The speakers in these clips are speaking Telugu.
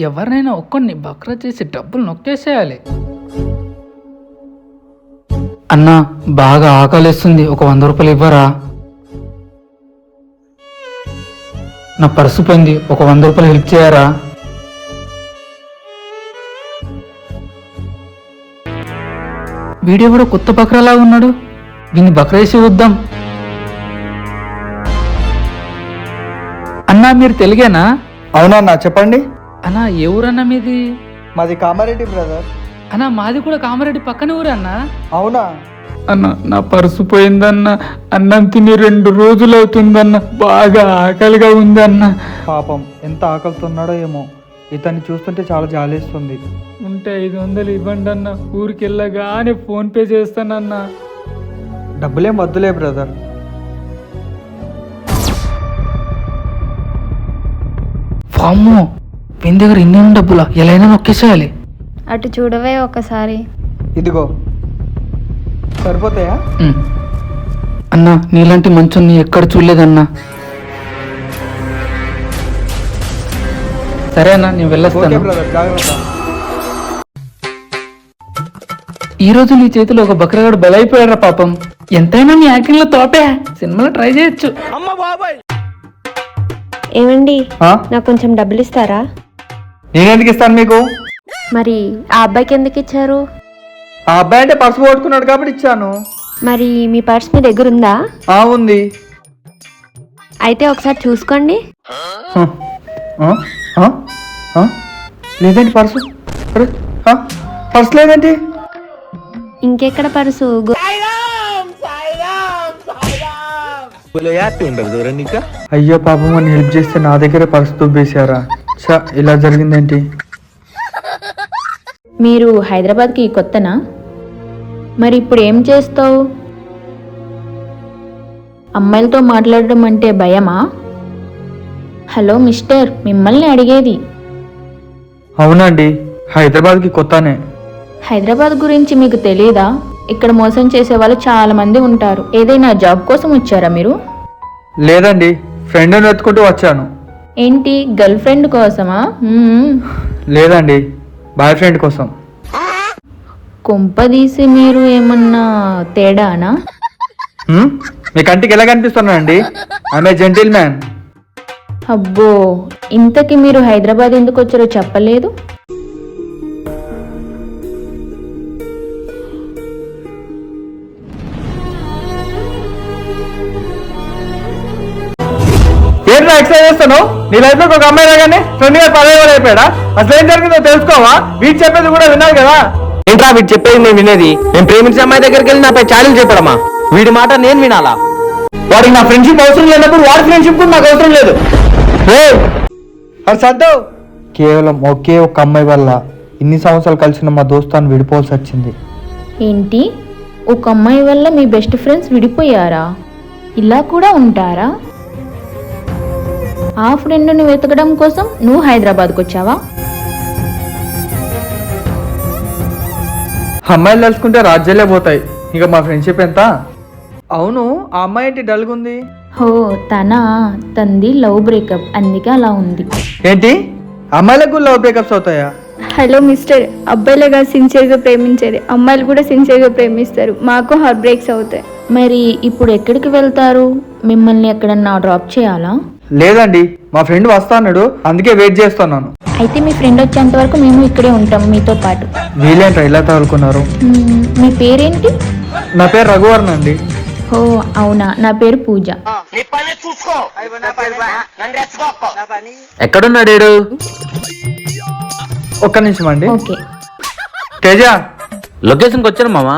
ఎవరినైనా ఒక్కడిని బక్రా చేసి డబ్బులు నొక్కేసేయాలి. అన్నా బాగా ఆకలిస్తుంది, ఒక 100 రూపాయలు ఇవ్వరా? నా పర్సు పోయింది, ఒక 100 రూపాయలు హెల్ప్ చేయరా? వీడియో కూడా కొత్త బక్రాలా ఉన్నాడు, దీన్ని బక్రేసి వద్దాం. అన్నా మీరు తెలుగేనా? అవునన్నా చెప్పండి. అన్నా ఏ ఊరన్నా మీది? మాది కామారెడ్డి బ్రదర్. అన్నా మాది కూడా కామారెడ్డి పక్కన ఊరన్నా. అవునా అన్న నా పర్సు పోయిందన్న, అన్నం తిని 2 రోజులు అవుతుందన్న, బాగా ఆకలిగా ఉందన్న. పాపం ఎంత ఆకలితున్నాడో ఏమో, ఇతన్ని చూస్తుంటే చాలా జాలేస్తుంది. ఉంటే 500 ఇవ్వండి అన్న, ఊరికి వెళ్ళగానే ఫోన్ పే చేస్తానన్నా. డబ్బులేం వద్దులే బ్రదర్. వామ్మో, వీని దగ్గర ఇన్ని డబ్బులా, ఎలా అయినా నొక్కేసేయాలి. అటు చూడవే ఒకసారి. ఇదిగో సరిపోతాయా? అన్నా నీలాంటి మంచుని ఎక్కడ చూడలేదన్నా. సరే అన్నా నేను ఓకే వెళ్ళొస్తాను. బ్రదర్, జాగ్రత్త. ఈ రోజు నీ చేతిలో ఒక బక్రగాడు బలైపోయాడు పాపం. ఎంతైనా నీ యాక్టింగ్ లో తోపే, సినిమాలో ట్రై చేయొచ్చు. ఏమండి, ఆ? నాకు కొంచెం డబ్బులు ఇస్తారా? నేనెందుకు ఇస్తాను మీకు? మరి ఆ అబ్బాయికి ఎందుకు ఇచ్చారు? ఆ అబ్బాయి అంటే పర్సు పోగొట్టుకున్నాడు కాబట్టి ఇచ్చాను. మరి మీ పర్స్ మీ దగ్గర ఉందా? ఉంది. అయితే ఒకసారి చూసుకోండి. హ, ఆ? ఆ? ఆ? లేదేంటి పర్సు? అరే, ఆ? పర్సు లేదేంటి? ఇంకెక్కడ పర్సు? అయ్యో పాపం, అని హెల్ప్ చేస్తే నా దగ్గర పర్సు దుబ్బేశారా? చ, ఇలా జరిగిందేంటి? మీరు హైదరాబాద్కి కొత్తనా? మరి ఇప్పుడు ఏం చేస్తావు? అమ్మాయిలతో మాట్లాడడం అంటే భయమా? హలో మిస్టర్, మిమ్మల్ని అడిగేది. అవునండి, హైదరాబాద్కి కొత్తనే. హైదరాబాద్ గురించి మీకు తెలీదా? ఇక్కడ మోసం చేసే వాళ్ళు చాలా మంది ఉంటారు. ఏదైనా జాబ్ కోసం వచ్చారా మీరు? లేదండి, ఫ్రెండ్ని వెతుకుంటూ వచ్చాను. ఏంటి, గర్ల్ ఫ్రెండ్ కోసమా? లేదండి, బాయ్ ఫ్రెండ్ కోసం. కొంపదీసి మీరు ఏమన్నా తేడానా? మీ కంటికి ఎలా కనిపిస్తున్నానండి? ఆమె జెంటిల్ మ్యాన్. అబ్బో, ఇంతకీ మీరు హైదరాబాద్ ఎందుకు వచ్చారో చెప్పలేదు. ఏంట్రా ఎక్సైజ్ చేస్తాను? నీ లైఫ్ లో ఒక అమ్మాయి రాగానే ఫ్రెండ్ గా పదవి అయిపోయాడా? అసలు ఏం జరిగిందో తెలుసుకోవా? వీటి చెప్పేది కూడా విన్నావు కదా. ఏంట్రా వీడు చెప్పేది నేను వినేది? నేను ప్రేమించిన అమ్మాయి దగ్గరికి వెళ్ళి నాపై ఛాలెంజ్ చెప్పడమా? వీడి మాట నేను వినాలా? వాడికి నా ఫ్రెండ్షిప్ అవసరం లేనప్పుడు వాడి ఫ్రెండ్షిప్ కూడా నాకు అవసరం లేదు. సర్దావు, కేవలం ఒకే ఒక అమ్మాయి వల్ల ఇన్ని సంవత్సరాలు కలిసిన మా దోస్తాన్ని విడిపోవాల్సి వచ్చింది. ఏంటి, ఒక అమ్మాయి వల్ల మీ బెస్ట్ ఫ్రెండ్స్ విడిపోయారా? ఇలా కూడా ఉంటారా? ఆ ఫ్రెండ్ని వెతకడం కోసం నువ్వు హైదరాబాద్కి వచ్చావా? అమ్మాయిలు తెలుసుకుంటే రాజ్యాలే పోతాయి, ఇక మా ఫ్రెండ్షిప్ ఎంత? అవును, ఆ అమ్మాయి ఏంటి డల్గా ఉంది? హో, తంది లవ్ బ్రేకప్, అందుకే అలా ఉంది. ఏంటి, అమ్మాయిలకు లవ్ బ్రేకప్స్ అవుతాయా? హలో మిస్టర్, అబ్బాయిలుగా సిన్సియర్గా ప్రేమించేది, అమ్మాయిలు కూడా సిన్సియర్గా ప్రేమిస్తారు. మాకు హార్ట్ బ్రేక్స్ అవుతాయి. మరి ఇప్పుడు ఎక్కడికి వెళ్తారు? మిమ్మల్ని ఎక్కడన్నా డ్రాప్ చేయాలా? లేదండి, మా ఫ్రెండ్ వస్తాడు, అందుకే వెయిట్ చేస్తున్నాను. అయితే మీ ఫ్రెండ్ వచ్చేంత వరకు మేము ఇక్కడే ఉంటాం మీతో పాటు. వీలేంట్రా ఇలా తగులుకున్నారు? మీ పేరేంటి? నా పేరు రఘువర్ణ అండి. ఓ అవునా, నా పేరు పూజ. ఎక్కడున్నాడు? ఒక్క నిమిషం అండి. ఓకే, తేజ, లొకేషన్కి వచ్చాను మామా.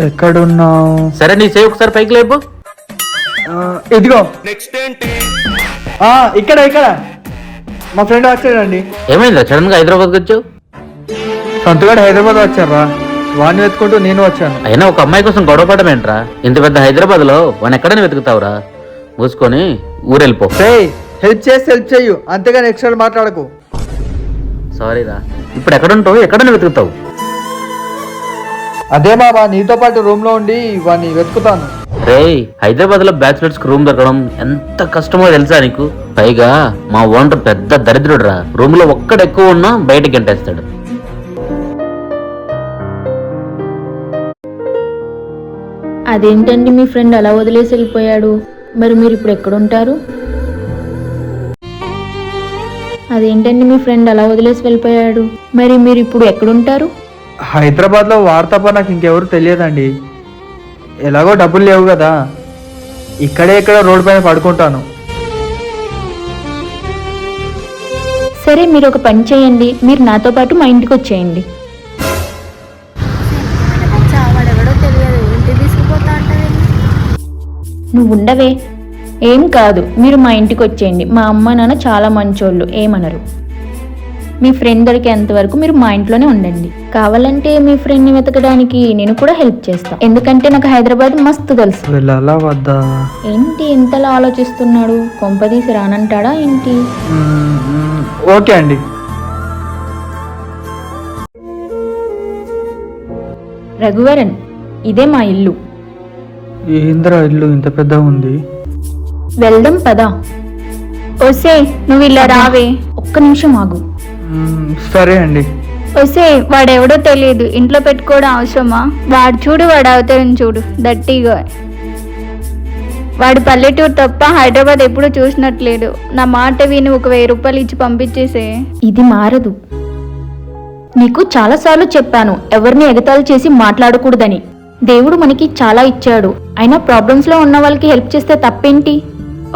ఎక్కడున్నావు? సరే నీ సేవ్ ఒకసారి పైకి లేపు. ఇదిగో. ఇక్కడ ఇక్కడ మా ఫ్రెండ్ వచ్చాడండి. ఏమైందా సడన్ గా హైదరాబాద్కి వచ్చావు? సంతగాడు హైదరాబాద్ వచ్చారా, వాడిని వెతుకుంటూ నేను వచ్చాను. అయినా ఒక అమ్మాయి కోసం గొడవ పడమేంట్రా? ఇంత పెద్ద హైదరాబాద్ లో వాడిని ఎక్కడైనా వెతుకుతావురా? మూసుకొని ఊరెళ్ళిపో. హెల్ప్ చేసి హెల్ప్ చెయ్యు, అంతేగాని ఎక్స్ట్రా మాట్లాడకు. సారీరా. ఇప్పుడు ఎక్కడుంటావు? ఎక్కడైనా వెతుకుతావు? అదే బాబా, నీతో పాటు రూమ్ లో ఉండి వాడిని వెతుకుతాను. రేయ్, హైదరాబాద్ లో బ్యాచులర్స్ కి రూమ్ దొరకడం ఎంత కష్టమో తెలుసా నీకు? పైగా మా ఓనర్ పెద్ద దరిద్రుడు రా. రూమ్ లో ఒక్కడు ఎక్కువ ఉన్నా బయటకి గంటేస్తాడు. అదేంటండి మీ ఫ్రెండ్ అలా వదిలేసి వెళ్ళిపోయాడు? మరి మీరు ఇప్పుడు ఎక్కడుంటారు? అదేంటండి మీ ఫ్రెండ్ అలా వదిలేసి వెళ్ళిపోయాడు? మరి మీరు ఇప్పుడు ఎక్కడుంటారు? హైదరాబాద్లో వాడు తప్ప నాకు ఇంకెవరు తెలియదండి. ఎలాగో డబ్బులు లేవు కదా, ఇక్కడ రోడ్డు పైన పడుకుంటాను. సరే, మీరు ఒక పని చేయండి, మీరు నాతో పాటు మా ఇంటికి వచ్చేయండి. నువ్వు ఉండవే, ఏం కాదు, మీరు మా ఇంటికి వచ్చేయండి. మా అమ్మ నాన్న చాలా మంచోళ్ళు, ఏమనరు. మీ ఫ్రెండ్ దొరికేంత వరకు మీరు మా ఇంట్లోనే ఉండండి. కావాలంటే మీ ఫ్రెండ్ని వెతకడానికి నేను కూడా హెల్ప్ చేస్తాను, ఎందుకంటే నాకు హైదరాబాద్ మస్తు తెలుసు. వెళ్ళాలా వద్దా? ఏంటి ఇంతలా ఆలోచిస్తున్నాడు? కొంపదీసి రానంటాడా ఏంటి? ఓకే అండి. రఘువరన్, ఇదే మా ఇల్లు. ఏంద్రా ఇల్లు ఇంత పెద్దగా ఉంది? వెళ్దాం పదా. ఒసే నువ్వు ఇలా రావే. ఒక్క నిమిషం ఆగు. సరే అండి. ఒసే వాడెవడో తెలియదు, ఇంట్లో పెట్టుకోవడం అవసరమా? వాడు చూడు, వాడు అవతారం చూడు, దట్టిగా. వాడు పల్లెటూరు తప్ప హైదరాబాద్ ఎప్పుడు చూసినట్లేదు. నా మాట విని ఒక 1000 రూపాయలు ఇచ్చి పంపించేసే. ఇది మారదు. నీకు చాలాసార్లు చెప్పాను ఎవరిని ఎగతాళి చేసి మాట్లాడకూడదని. దేవుడు మనకి చాలా ఇచ్చాడు, అయినా ప్రాబ్లమ్స్ లో ఉన్న వాళ్ళకి హెల్ప్ చేస్తే తప్పేంటి?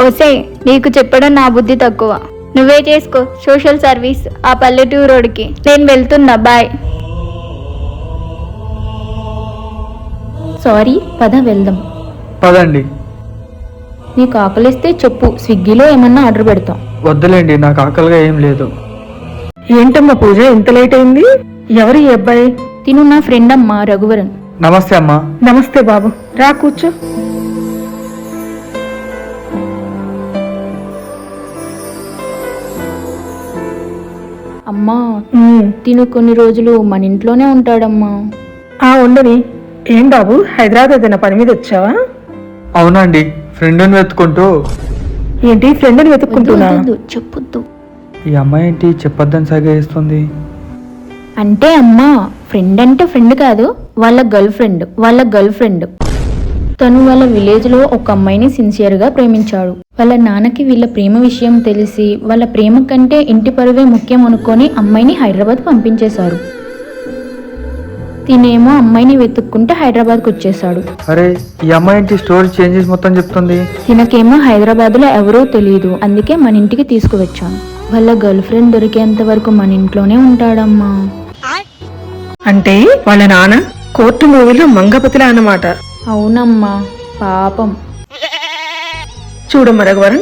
ఒసే నీకు చెప్పడం నా బుద్ధి తక్కువ. నువ్వే చేసుకో సోషల్ సర్వీస్ ఆ పల్లెటూరోడికి. నేను వెళ్తున్నా, బాయ్. సారీ, పద వెళ్దాం. పదండి. నీకు ఆకలిస్తే చెప్పు, స్విగ్గీలో ఏమన్నా ఆర్డర్ పెడతాం. వద్దులేండి, నాకు ఆకలిగా ఏం లేదు. ఏంటమ్మా పూజ, ఇంత లేట్ అయింది? ఎవరు ఈ అబ్బాయి? తిను నా ఫ్రెండ్ అమ్మా, రఘువరన్. నమస్తే అమ్మా. నమస్తే బాబు, రా కూర్చో. అమ్మా, తిను కొన్ని రోజులు మన ఇంట్లోనే ఉంటాడమ్మా. ఉండని. ఏం బాబు, హైదరాబాద్ ఏదైనా పని మీద వచ్చావా? అవునండి, ఫ్రెండ్ని వెతుకుంటూ. ఏంటి ఫ్రెండ్ని వెతుక్కుంటున్నా? చెప్పొద్దు. ఈ అమ్మాయి ఏంటి చెప్పొద్దని సాగా వేస్తుంది? అంటే అమ్మా, ఫ్రెండ్ అంటే ఫ్రెండ్ కాదు, వాళ్ళ గర్ల్ ఫ్రెండ్. తను వాళ్ళ విలేజ్ లో ఒక అమ్మాయిని సిన్సియర్ గా ప్రేమించాడు. వాళ్ళ నాన్నకి వీళ్ళ ప్రేమ విషయం తెలిసి వాళ్ళ ప్రేమ కంటే ఇంటి పరువే ముఖ్యం అనుకొని అమ్మాయిని హైదరాబాద్ పంపించేశారు. తినేమో అమ్మాయిని వెతుక్కుంటే హైదరాబాద్కి వచ్చేసాడు. అరే, ఈ అమ్మాయి ఏంటి స్టోరీ చేంజెస్ మొత్తం చెప్తుంది? తినకేమో హైదరాబాద్ లో ఎవరూ తెలియదు, అందుకే మన ఇంటికి తీసుకువచ్చాను. వాళ్ళ గర్ల్ ఫ్రెండ్ దొరికేంత వరకు మన ఇంట్లోనే ఉంటాడమ్మా. అంటే వాళ్ళ నాన్న కోర్టు మూవీలో మంగపతిలా అన్నమాట. అవునమ్మా, పాపం. చూడమ్మ రఘువరన్,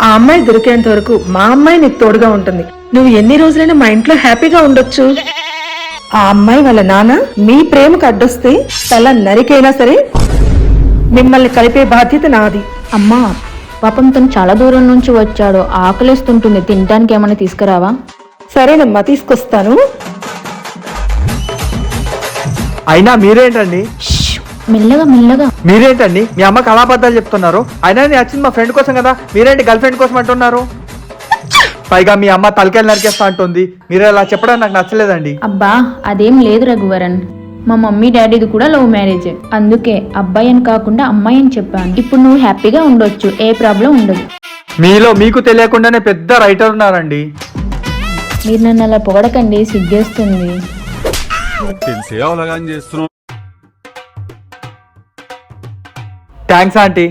ఆ అమ్మాయి దొరికేంత వరకు మా అమ్మాయి నీకు తోడుగా ఉంటుంది. నువ్వు ఎన్ని రోజులైనా మా ఇంట్లో హ్యాపీగా ఉండొచ్చు. ఆ అమ్మాయి వాళ్ళ నాన్న మీ ప్రేమకు అడ్డొస్తే తల నరికైనా సరే మిమ్మల్ని కలిపే బాధ్యత నాది. అమ్మా, పాపం తను చాలా దూరం నుంచి వచ్చాడు, ఆకలిస్తుంటుంది, తినడానికి ఏమైనా తీసుకురావా? సరేనమ్మా, తీసుకొస్తాను. అయినా మీరేంటండి? మెల్లగా. మీరేంటండి మీ అమ్మ కళాబద్ధాలు చెప్తున్నారు? అయినా నేను వచ్చింది మా ఫ్రెండ్ కోసం కదా, మీరేంటి గర్ల్ ఫ్రెండ్ కోసం అంటున్నారు? పైగా మీ అమ్మ తలకాయలు నరికేస్తా అంటుంది. మీరు అలా చెప్పడం నాకు నచ్చలేదండి. అబ్బా, అదేం లేదు రఘువరన్, మా మమ్మీ డాడీది కూడా లవ్ మ్యారేజ్, అందుకే అబ్బాయి అని కాకుండా అమ్మాయి అని చెప్పాను. ఇప్పుడు నువ్వు హ్యాపీగా ఉండొచ్చు, ఏ ప్రాబ్లం ఉండదు. మీలో మీకు తెలియకుండానే పెద్ద రైటర్ ఉన్నారండి. మీరు నన్ను అలా పొగడకండి, సిగ్గేస్తుంది. Thanks aunty.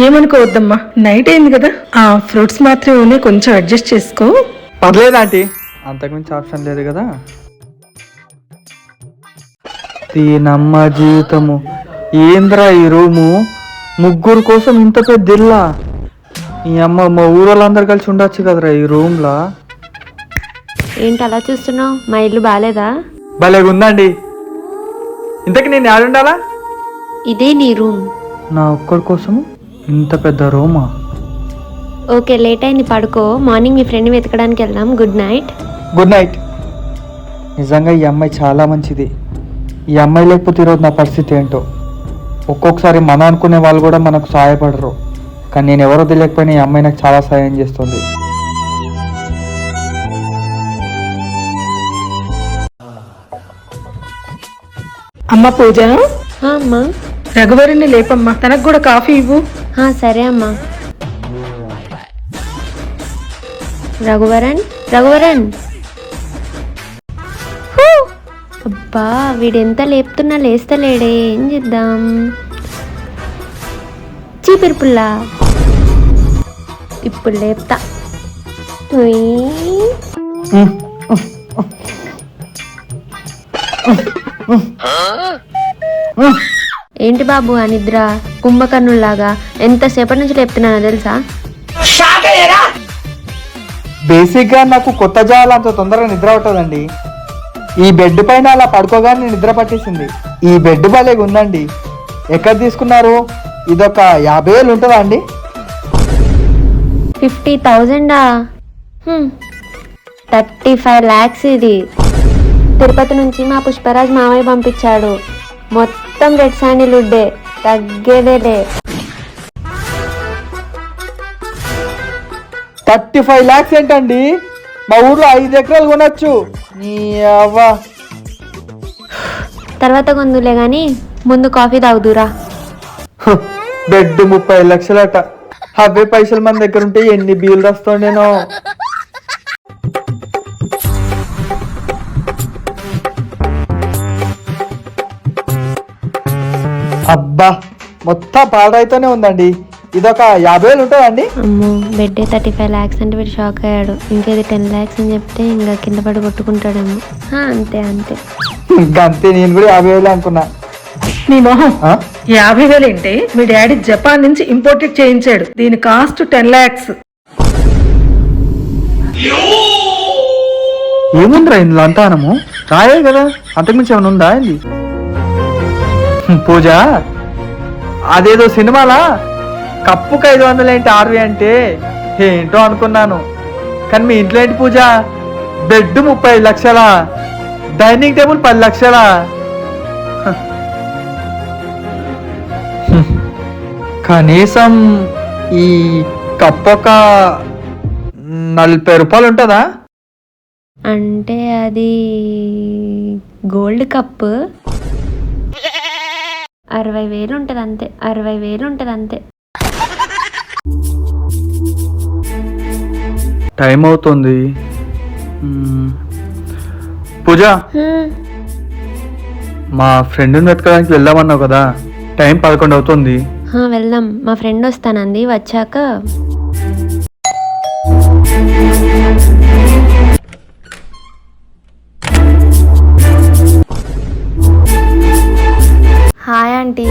ఏమనుకోవద్దమ్మా, నైట్ అయింది కదా, ఆ ఫ్రూట్స్ మాత్రమే ఉన్నాయి, కొంచెం అడ్జస్ట్ చేసుకో. పర్లేదు ఆంటీ, అంతకుమించి ఆప్షన్ లేదు కదా. దీనమ్మ జీవితము, ఏంద్రా ఈ రూము, ముగ్గురు కోసం ఇంత పెద్ద ఇల్లా? ఈ అమ్మ మా ఊరోళ్ళందరూ కలిసి ఉండొచ్చు కదరా ఈ రూమ్లా. ఏంటి అలా చూస్తున్నావు? మా ఇల్లు బాగాలేదా? భలేగా ఉందండి. ఇంతకీ నేను ఆడుండాలా? ఇదే నీ రూమ్. నా ఒక్కడి కోసం ఇంత పెద్ద రూమా? ఓకే, లేట్ అయింది, పడుకో. మార్నింగ్ మీ ఫ్రెండ్ వెతకడానికి వెళ్దాం. Good night. Good night. నిజంగా ఈ అమ్మాయి చాలా మంచిది. ఈ అమ్మాయి లేకపోతే ఈరోజు నా పరిస్థితి ఏంటో. ఒక్కొక్కసారి మనం అనుకునే వాళ్ళు కూడా మనకు సహాయపడరు, కానీ నేను ఎవరో తెలియకపోయినా ఈ అమ్మాయి నాకు చాలా సహాయం చేస్తుంది. అమ్మ పూజ, అమ్మా. రఘువరుణ్ణి లేపమ్మా, తనకు కూడా కాఫీ ఇవ్వు. సరే అమ్మా. రఘువరన్, రఘువరన్. హూ! అబ్బా, వీడెంత లేపుతున్నా లేస్తలేడే, ఏం చేద్దాం? చీపిరిపుల్లా, ఇప్పుడు లేపుతా. ఉయ్. ఏంటి బాబు ఆ నిద్ర కుంభకర్ణుల్లాగా ఎంతసేపటి నుంచి లేపుతున్నానో తెలుసా? బేసిక్ గా నాకు కొత్త జాల అంత తొందరగా నిద్ర పట్టదండి. ఈ బెడ్ పైన అలా పడుకోగానే నిద్ర పట్టేసింది. ఈ బెడ్ భలేగా ఉందండి. ఎక్కడ తీసుకున్నారు? ఇదొక 50,000 ఉంటుందా అండి? 50,000? 35 lakhs ఇది. తిరుపతి నుంచి మా పుష్పరాజ్ మామయ్య పంపించాడు. మొత్తం రెడ్ శాండిల్ వుడ్డే, తగ్గేదేలే. 35 lakhs ఏంటండి? మా ఊర్లో 5 ఎకరాలు కొనొచ్చు. నీ అవ్వ. తర్వాత కొందులే గాని ముందు కాఫీ తాగుదురా. బెడ్ 30 లక్షలట. అవే పైసలు మన దగ్గర ఉంటే ఎన్ని బిల్లు వస్తుండేనో. అబ్బా, మొత్తం పాడైతేనే ఉందండి. ఇదొక 50,000 ఉంటుందండి. అమ్మో, బెడ్డే 35 lakhs అంటే వీడు షాక్ అయ్యాడు. ఇంకేది 10 lakhs అని చెప్తే ఇంకా కింద పడి కొట్టుకుంటాడేమో. అంతే అంతే. అంతే, నేను కూడా 50,000 అనుకున్నా. నీ మొహం, ఆ? 50,000 ఏంటి? మీ డాడీ జపాన్ నుంచి ఇంపోర్టెడ్ చేయించాడు. దీని కాస్ట్ 10 lakhs. ఏముందిరా ఇందులో అంతానము? రాయే కదా, అంతకుమించి ఏమైనా ఉందా ఏంది? పూజ, అదేదో సినిమాలా కప్పుకు 500 ఏంటి 6 అంటే ఏంటో అనుకున్నాను. కానీ మీ ఇంట్లో ఏంటి పూజ? బెడ్ 30 లక్షల, డైనింగ్ టేబుల్ 10 లక్షల. కనీసం ఈ కప్పు ఒక 40 రూపాయలు ఉంటుందా? అంటే అది గోల్డ్ కప్. 60,000 ఉంటుంది అంతే. 60,000 ఉంటుంది అంతే. టైం అవుతుంది. పూజ, మా ఫ్రెండ్ని వెతకడానికి వెళ్దామన్నావు కదా, టైం 11 అవుతుంది. వెళ్దాం. మా ఫ్రెండ్ వస్తానంది, వచ్చాక. Hi aunty.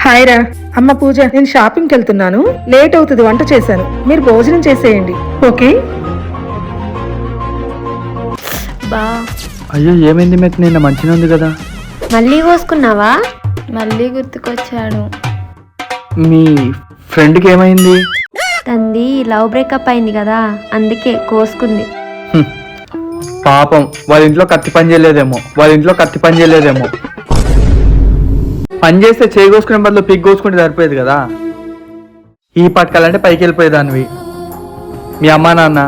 హాయ్ రా. అమ్మ పూజ, నేను షాపింగ్కి వెళ్తున్నాను, లేట్ అవుతుంది, వంట చేశాను, మీరు భోజనం చేసేయండి, ఓకే? బా, అయ్యో, ఏమైంది? మీకు నిన్న మంచిగా ఉంది కదా. మళ్ళీ కోసుకున్నావా? మళ్ళీ గుర్తుకొచ్చాడు. మీ ఫ్రెండ్కి ఏమైంది? తంది లవ్ బ్రేకప్ అయింది కదా, అందుకే కోసుకుంది. పాపం, వాళ్ళ ఇంట్లో కత్తి పని చేయలేదేమో. పని చేస్తే చేయి కోసుకునే బదులు పిగ్ కోసుకుంటే సరిపోయేది కదా. ఈ పట్టుకాలంటే పైకి వెళ్ళిపోయేదానివి. మీ అమ్మా నాన్న,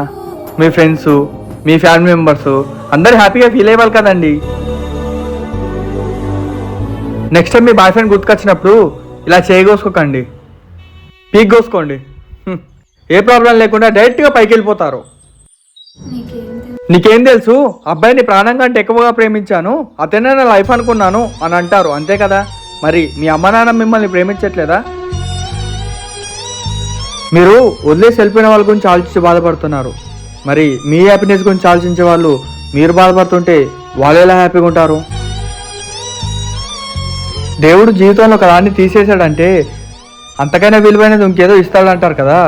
మీ ఫ్రెండ్స్, మీ ఫ్యామిలీ మెంబర్స్ అందరూ హ్యాపీగా ఫీల్ అయ్యేవాళ్ళు కదండి. నెక్స్ట్ టైం మీ బాయ్ ఫ్రెండ్ గుర్తుకొచ్చినప్పుడు ఇలా చేయి కోసుకోకండి, పీక్ కోసుకోండి. ఏ ప్రాబ్లం లేకుండా డైరెక్ట్గా పైకి వెళ్ళిపోతారు. నీకేం తెలుసు? అబ్బాయిని ప్రాణం కంటే ఎక్కువగా ప్రేమించాను, అతనే నా లైఫ్ అనుకున్నాను అని అంటారు, అంతే కదా. మరి మీ అమ్మ నాన్న మిమ్మల్ని ప్రేమించట్లేదా? మీరు వదిలేసి వెళ్ళిపోయిన వాళ్ళ గురించి ఆలోచించి బాధపడుతున్నారు. మరి మీ హ్యాపీనెస్ గురించి ఆలోచించే వాళ్ళు మీరు బాధపడుతుంటే వాళ్ళు ఎలా హ్యాపీగా ఉంటారు? దేవుడు జీవితంలో ఒక దాన్ని తీసేశాడంటే అంతకైనా విలువైనది ఇంకేదో ఇస్తాడంటారు కదా.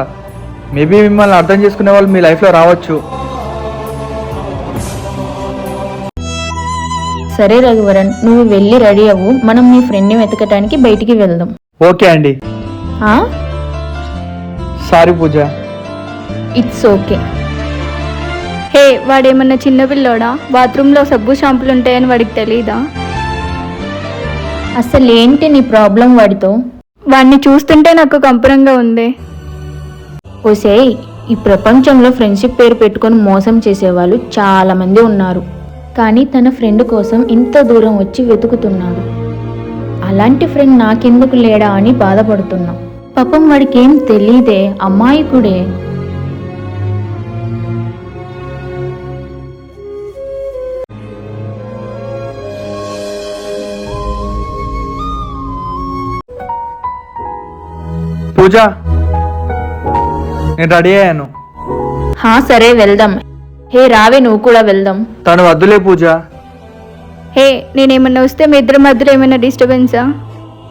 మేబీ మిమ్మల్ని అర్థం చేసుకునే వాళ్ళు మీ లైఫ్లో రావచ్చు. సరే రఘువరన్, నువ్వు వెళ్ళి రెడీ అవ్వు, మనం మీ ఫ్రెండ్ని వెతకటానికి బయటికి వెళ్దాం. ఓకే అండి. Sorry Pooja. It's okay. Hey, వాడేమన్నా చిన్నపిల్లోడా? బాత్రూంలో సబ్బు షాంపులు ఉంటాయని వాడికి తెలీదా? అసలేంటి నీ ప్రాబ్లం వాడితో? వాడిని చూస్తుంటే నాకు కంపరంగా ఉంది. ఓసేయ్, ఈ ప్రపంచంలో ఫ్రెండ్షిప్ పేరు పెట్టుకొని మోసం చేసేవాళ్ళు చాలా మంది ఉన్నారు. కానీ తన ఫ్రెండ్ కోసం ఇంత దూరం వచ్చి వెతుకుతున్నాడు. అలాంటి ఫ్రెండ్ నాకెందుకు లేడా అని బాధపడుతున్నా. పాపం వాడికి ఏం తెలీదే, అమాయకుడే. పూజ, నేను రెడీ అయ్యాను. హా సరే వెళ్దాం. హే రావే, నువ్వు కూడా వెళ్దాం. తను వద్దులే పూజ. హే, నేనేమన్నా వస్తే మీ ఇద్దరి మధ్యలో ఏమైనా డిస్టర్బెన్సా?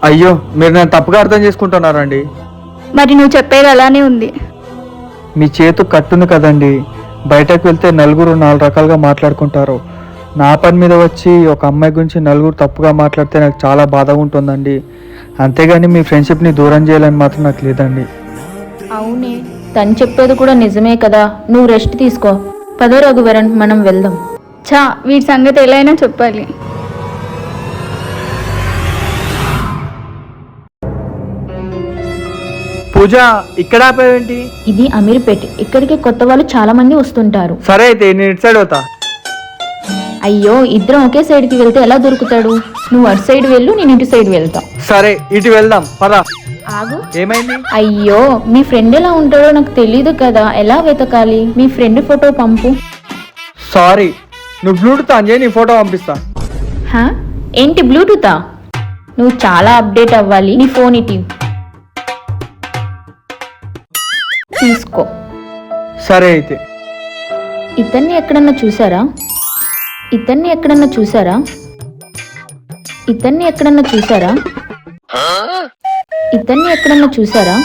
అయ్యో, మీరు నన్ను తప్పుగా అర్థం చేసుకుంటున్నారండి. మరి నువ్వు చెప్పేది అలానే ఉంది. మీ చేతు కట్టుంది కదండి, బయటకు వెళ్తే నలుగురు 4 రకాలుగా మాట్లాడుకుంటారు. నా పని మీద వచ్చి ఒక అమ్మాయి గురించి నలుగురు తప్పుగా మాట్లాడితే నాకు చాలా బాధగా ఉంటుందండి. అంతేగాని మీ ఫ్రెండ్షిప్ని దూరం చేయాలని మాత్రం నాకు లేదండి. అవునే, తను చెప్పేది కూడా నిజమే కదా. నువ్వు రెస్ట్ తీసుకో. పద రఘువరన్, మనం వెళ్దాం. చా, వీటి సంగతి ఎలా అయినా చెప్పాలి. పూజ, ఇక్కడ ఆపేవేంటి? ఇది అమీర్పేట్. ఇక్కడికి కొత్త వాళ్ళు చాలా మంది వస్తుంటారు. సరే అయితే నేను ఇటు సైడ్ అవుతా. అయ్యో, ఇద్దరం ఒకే సైడ్కి వెళ్తే ఎలా దొరుకుతాడు? నువ్వు అటు సైడ్ వెళ్ళు, నేను ఇటు సైడ్ వెళ్తా. సరే, ఇటు వెళ్దాం పద. ఆగు. ఏమైంది? అయ్యో, మీ ఫ్రెండ్ ఎలా ఉంటాడో నాకు తెలీదు కదా, ఎలా వెతకాలి? మీ ఫ్రెండ్ ఫోటో పంపు. సారీ, నువ్వు బ్లూటూత్ ఆన్ చేయి, నీ ఫోటో పంపిస్తా. హా? ఏంటి బ్లూటూతా? నువ్వు చాలా అప్డేట్ అవ్వాలి. నీ ఫోన్ ఇటీ తీసుకో. సరే అయితే. ఇతన్ని ఎక్కడన్నా చూసారా? ఇతన్ని ఎక్కడన్నా చూసారా? ఇతన్ని ఎక్కడన్నా చూసారా? ఇతన్ని ఎక్కడన్నా చూసారా?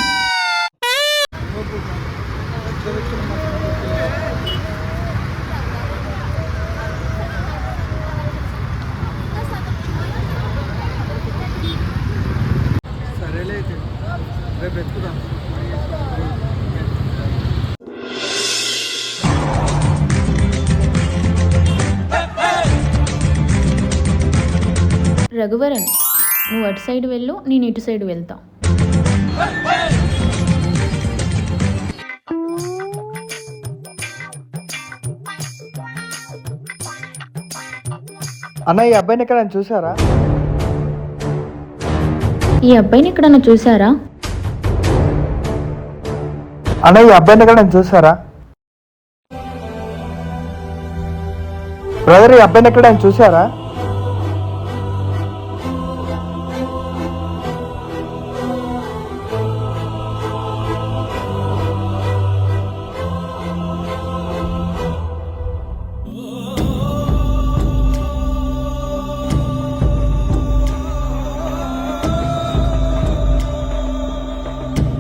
రఘువరన్, నువ్వు అటు సైడ్ వెళ్ళు, నేను ఇటు సైడ్ వెళ్తా. అన్న, ఈ అబ్బాయిని ఎక్కడ చూసారా? ఈ అబ్బాయిని ఎక్కడన్నా చూసారా? అన్న, ఈ అబ్బాయిని ఎక్కడ చూసారా? బ్రదర్, ఈ అబ్బాయిని ఎక్కడ చూసారా?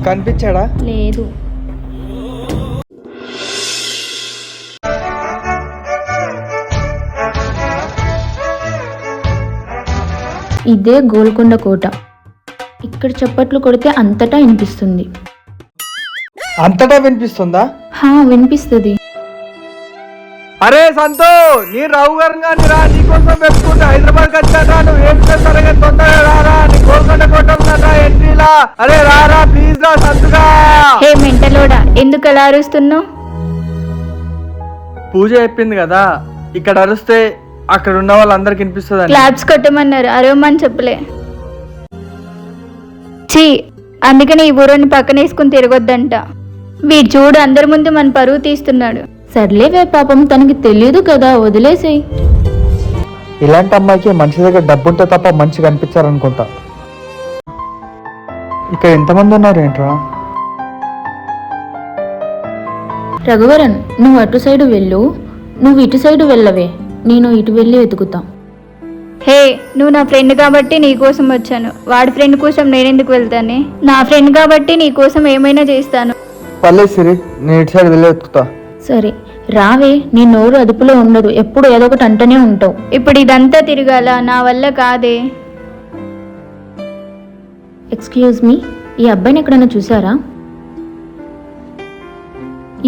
కనిపించాడా? లేదు. ఇదే గోల్కొండ కోట. ఇక్కడ చప్పట్లు కొడితే అంతటా వినిపిస్తుంది. అంతటా వినిపిస్తుందా? హా, వినిపిస్తుంది. అరే సంతో, నీ రావు గారిని రా, నీకోసం పెట్టుకుంటా హైదరాబాద్ వచ్చారా? నువ్వు ఏం చేస్తారా? తొందరగా రారా, నీ గోల్కొండ కోట ఉందా ఎంట్రీలా? అరే రారా ప్లీజ్ రా సంతుగా. హే మెంటలోడా, ఎందుకు అలా అరుస్తున్నావు? పూజ చెప్పింది కదా, ఇక్కడ అరిస్తే అక్కడ ఉన్న వాళ్ళందరికి వినిపిస్తుంది. క్లాప్స్ కొట్టమన్నారు, అరవమని చెప్పలే. చీ, అందుకనే ఈ ఊరిని పక్కన వేసుకుని తిరగొద్దంట. వీడు చూడు, అందరి ముందు మన పరువు తీస్తున్నాడు. సర్లేవే, పాపం తనకి తెలియదు కదా, వదిలేసేయ్. ఇలాంటి అమ్మాయికి మనిషి దగ్గర డబ్బుంటే తప్ప మంచిగా అనిపించారనుకుంటా. ఇక్కడ ఎంతమంది ఉన్నారు ఏంట్రా? రఘువరన్, నువ్వు అటు సైడు వెళ్ళు, నువ్వు ఇటు సైడు వెళ్ళవే, నేను ఇటు వెళ్ళి వెతుకుతా. హే, నువ్వు నా ఫ్రెండ్ కాబట్టి నీ కోసం వచ్చాను. వాడి ఫ్రెండ్ కోసం నేనెందుకు వెళ్తానే? నా ఫ్రెండ్ కాబట్టి నీ కోసం ఏమైనా చేస్తాను. పర్లేదు సిరి, నేను ఇటు సైడ్ వెళ్ళి వెతుకుతా. సరే రావే, నీ నోరు అదుపులో ఉండదు, ఎప్పుడు ఏదో ఒకటి అంటూనే ఉంటావు. ఇప్పుడు ఇదంతా తిరగాల, నా వల్ల కాదే. ఎక్స్క్యూజ్ మీ, ఈ అబ్బాయిని ఎక్కడైనా చూసారా?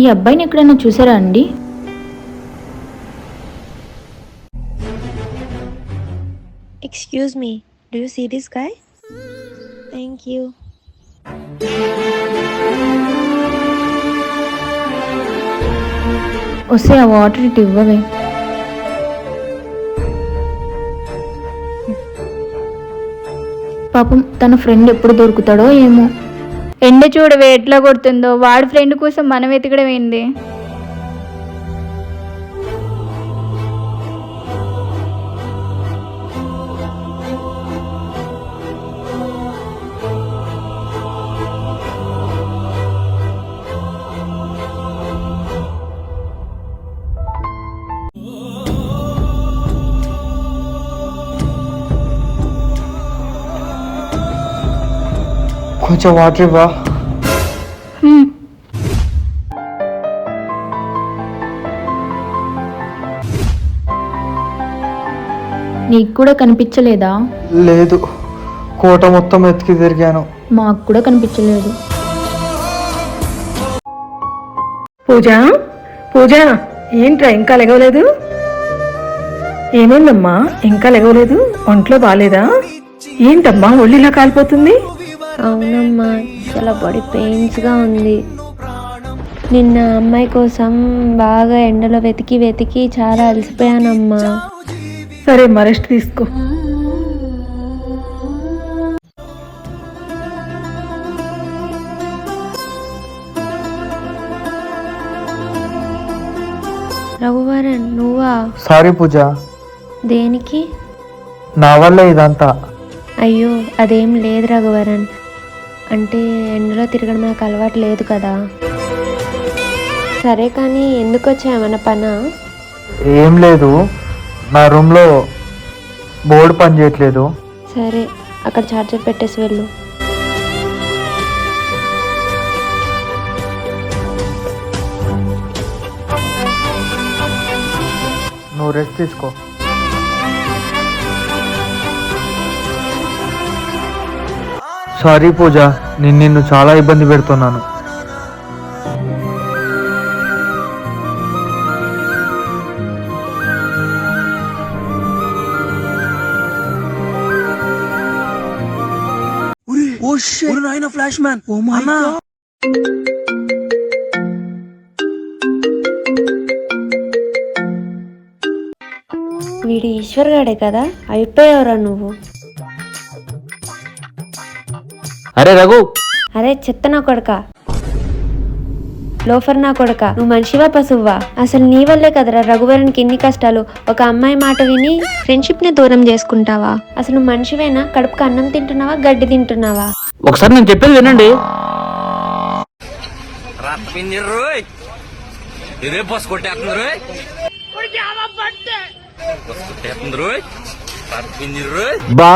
ఈ అబ్బాయిని ఎక్కడైనా చూసారా అండి? Excuse me, Do you see this guy? Thank you. వస్తే ఆ వాటర్ ఇటు ఇవ్వవే. పాపం తన ఫ్రెండ్ ఎప్పుడు దొరుకుతాడో ఏమో. ఎండ చూడవే ఎట్లా కొడుతుందో. వాడి ఫ్రెండ్ కోసం మనం వెతకడం ఏంది? కొంచెం వాటర్ ఇవ్వా. నీకు కూడా కనిపించలేదా? లేదు, కోట మొత్తం వెతికి తిరిగాను. మాకు కూడా కనిపించలేదు. పూజ, పూజ, ఏంట్రా ఇంకా లెగవలేదు? ఏమైందమ్మా ఇంకా లెగవలేదు? ఒంట్లో బాలేదా? ఏంటమ్మా ఒళ్ళిలా కాలిపోతుంది? అవునమ్మా, చాలా బాడీ పెయిన్స్గా ఉంది. నిన్న అమ్మాయి కోసం బాగా ఎండలో వెతికి వెతికి చాలా అలసిపోయానమ్మా. సరే అమ్మా, రెస్ట్ తీసుకో. రఘువరన్, నువ్వా? సారీ పూజ, దేనికి? నా వల్ల ఇదంతా. అయ్యో, అదేం లేదు రఘువరన్. అంటే ఎండలో తిరగడం నాకు అలవాటు లేదు కదా. సరే కానీ ఎందుకు వచ్చామన్న పనా? ఏం లేదు, నా రూమ్లో బోర్డు పని చేయట్లేదు. సరే, అక్కడ ఛార్జర్ పెట్టేసి వెళ్ళు. నువ్వు రెస్ట్ తీసుకో. సారీ పూజ, నిన్ను చాలా ఇబ్బంది పెడుతున్నాను. వీడు ఈశ్వర్ గాడే కదా, అయిపోయావురా నువ్వు. అరే రఘు, అరే చెత్త నా కొడక, లోఫర్ నా కొడక, నువ్వు మనిషివా పశువ్వా? అసలు నీ వల్లే కదరా రఘువరన్కి ఇన్ని కష్టాలు. ఒక అమ్మాయి మాట విని ఫ్రెండ్షిప్ ని దూరం చేసుకుంటావా? అసలు నువ్వు మనిషివేనా? కడుపుకి అన్నం తింటున్నావా, గడ్డి తింటున్నావా? ఒకసారి నేను చెప్పేది వినండి. బా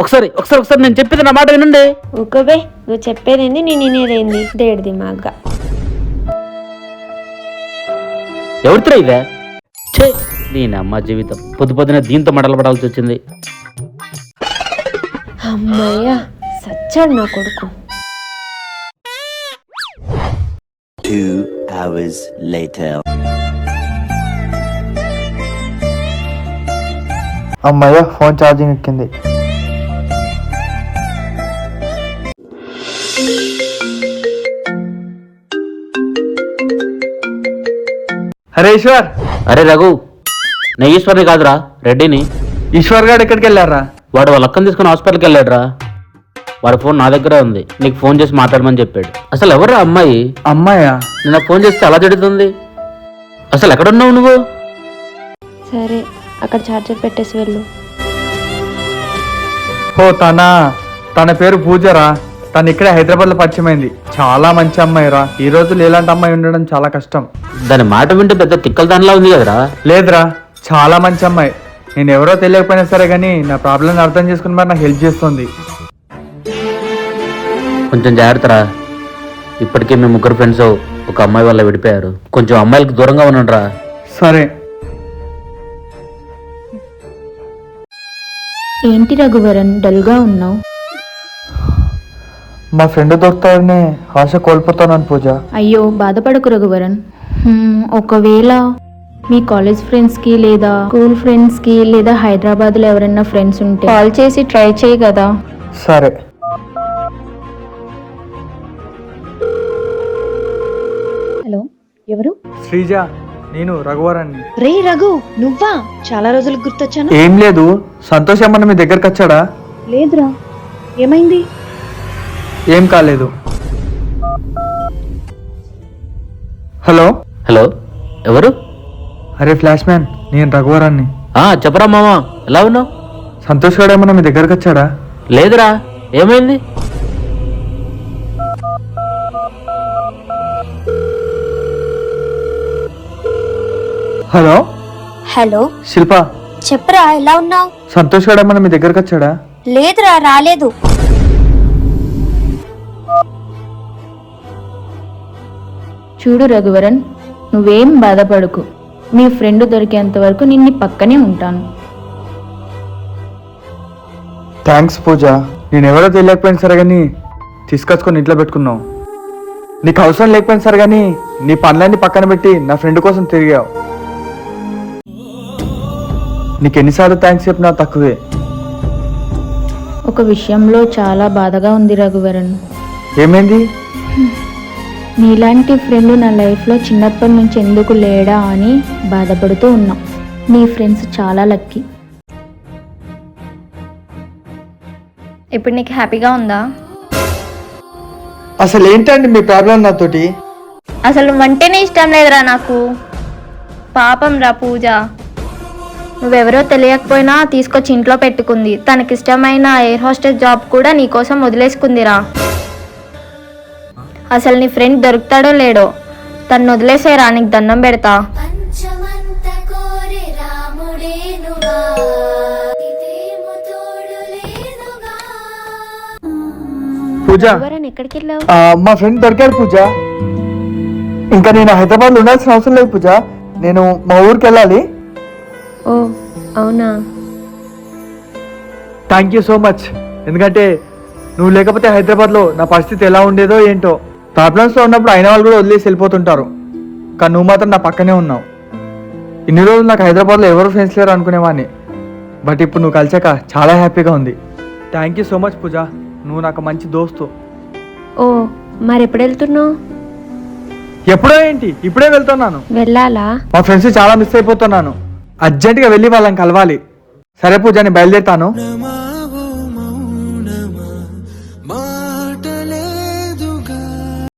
ఒకసారి ఒకసారి ఒకసారి నేను చెప్పేది నా మాట వినండి. ఊకోబే, నువ్వు చెప్పేదేంది నేను వినేదేంది? దేడిది మాగ్గా. ఎవరితో ఇదే? ఛే, నేను అమ్మ జీవితం పొద్దు పొద్దున దీంతో మడలు పడాల్సి వచ్చింది. అమ్మయ్య, సచ్చాడు నా కొడుకు. 2 hours later. అమ్మయ్య, ఫోన్ ఛార్జింగ్ ఎక్కింది. అరే ఈశ్వర్. అరే రఘు, నేను ఈశ్వర్ని కాదురా, రెడ్డిని. ఈశ్వర్ గారు ఎక్కడికి వెళ్ళారా? వాడు వాళ్ళ అక్కని తీసుకుని హాస్పిటల్కి వెళ్ళాడురా. వాడి ఫోన్ నా దగ్గరే ఉంది, నీకు ఫోన్ చేసి మాట్లాడమని చెప్పాడు. అసలు ఎవరురా అమ్మాయి? అమ్మాయా? నిన్న ఫోన్ చేస్తే అలా జరుగుతుంది. అసలు ఎక్కడున్నావు నువ్వు? సరే, అక్కడ ఛార్జర్ పెట్టేసి వెళ్ళు. ఓ తన పేరు పూజరా. తను ఇక్కడ హైదరాబాద్ లో పరిచయమైంది. చాలా మంచి అమ్మాయి రా. ఈ రోజులు ఇలాంటి అమ్మాయి ఉండడం చాలా కష్టం. దాని మాట వింటే పెద్ద తిక్కల దానిలా ఉంది కదరా. లేదురా, చాలా మంచి అమ్మాయి. నేను ఎవరో తెలియకపోయినా సరే కానీ నా ప్రాబ్లం అర్థం చేసుకుని మరి నాకు హెల్ప్ చేస్తుంది. కొంచెం జాగ్రత్తరా. ఇప్పటికే మేము ముగ్గురు ఫ్రెండ్స్ ఒక అమ్మాయి వల్ల విడిపోయారు. కొంచెం అమ్మాయిలకు దూరంగా ఉన్నాడు. సరే. ఏంటి రఘువరన్, డల్గా ఉన్నావు? మా ఫ్రెండ్ దొరుకుతాడని ఆశ కోల్పోతాను పూజ. అయ్యో, బాధపడకు రఘువరన్. ఒకవేళ మీ కాలేజ్ ఫ్రెండ్స్కి లేదా స్కూల్ ఫ్రెండ్స్కి లేదా హైదరాబాద్లో ఎవరైనా ఫ్రెండ్స్ ఉంటే కాల్ చేసి ట్రై చేయి కదా. సరే. హలో, ఎవరు? శ్రీజ, నేను రఘువరాన్ని. రే రఘు, నువ్వా? చాలా రోజులకు గుర్తొచ్చాను. ఏం లేదు, సంతోష్ ఏమన్నా మీ దగ్గరకు వచ్చాడా? లేదురా, ఏమైంది? ఏం కాలేదు. హలో హలో, ఎవరు? అరే ఫ్లాష్ మ్యాన్, నేను రఘువరాన్ని. చెప్పరా మామ, ఎలా ఉన్నావు? సంతోష్ గారు ఏమన్నా మీ దగ్గరకు వచ్చాడా? లేదురా, ఏమైంది? హలో హలో, శిల్ప, చెప్పరా, ఎలా ఉన్నావు? సంతోష్ గారు ఏమన్నా మీ దగ్గరకు వచ్చాడా? లేదురా, రాలేదు. చూడు రఘువరన్, నువ్వేం బాధపడకు. మీ ఫ్రెండ్ దొరికేంత వరకు నిన్ను పక్కనే ఉంటాను. థ్యాంక్స్ పూజ. నేను ఎవరో తెలియకపోయినా సరే కానీ తీసుకొచ్చుకొని ఇంట్లో పెట్టుకున్నావు. నీకు అవసరం లేకపోయినా సరే కానీ నీ పనులన్నీ పక్కన పెట్టి నా ఫ్రెండ్ కోసం తిరిగావు. నీకు ఎన్నిసార్లు థ్యాంక్స్ చెప్పినా తక్కువే. ఒక విషయంలో చాలా బాధగా ఉంది రఘువరన్. ఏమైంది? నీలాంటి ఫ్రెండ్ నా లైఫ్లో చిన్నప్పటి నుంచి ఎందుకు లేడా అని బాధపడుతూ ఉన్నాం. నీ ఫ్రెండ్స్ చాలా లక్కీ. ఇప్పుడు నీకు హ్యాపీగా ఉందా? అసలు ఏంటండి మీ ప్రాబ్లం నాతోటి? అసలు నువ్వంటేనే ఇష్టం లేదురా నాకు. పాపం రా పూజ, నువ్వెవరో తెలియకపోయినా తీసుకొచ్చి ఇంట్లో పెట్టుకుంది. తనకిష్టమైన ఎయిర్ హోస్టెస్ జాబ్ కూడా నీకోసం వదిలేసుకుందిరా. అసలు నీ ఫ్రెండ్ దొరుకుతాడో లేడో, తను వదిలేసేరా, నీకు దండం పెడతా. పూజ, రఘువరన్, ఎక్కడికి వెళ్ళావు? మా ఫ్రెండ్ దొరికాడు పూజ. ఇంకా నేను హైదరాబాద్లో ఉండాల్సిన అవసరం లేదు పూజ. నేను మా ఊరికి వెళ్ళాలి. ఓ, అవునా? Thank you so much. ఎందుకంటే నువ్వు లేకపోతే హైదరాబాద్లో నా పరిస్థితి ఎలా ఉండేదో ఏంటో. ప్రాబ్లమ్స్లో ఉన్నప్పుడు అయిన వాళ్ళు కూడా వదిలేసి వెళ్ళిపోతుంటారు, కానీ నువ్వు మాత్రం నా పక్కనే ఉన్నావు. ఇన్ని రోజులు నాకు హైదరాబాద్లో ఎవరు ఫ్రెండ్స్ లేరు అనుకునేవాడిని, బట్ ఇప్పుడు నువ్వు కలిసాక చాలా హ్యాపీగా ఉంది. థ్యాంక్ యూ సో మచ్ పూజ, నువ్వు నాకు మంచి దోస్తు. ఓ, మరి ఎప్పుడు వెళ్తున్నావు? ఎప్పుడో ఏంటి, ఇప్పుడే వెళ్తున్నాను. వెళ్ళాలా? మా ఫ్రెండ్స్ చాలా మిస్ అయిపోతున్నాను. అర్జెంటుగా వెళ్ళి వాళ్ళని కలవాలి. సరే పూజ, నేను బయలుదేరుతాను.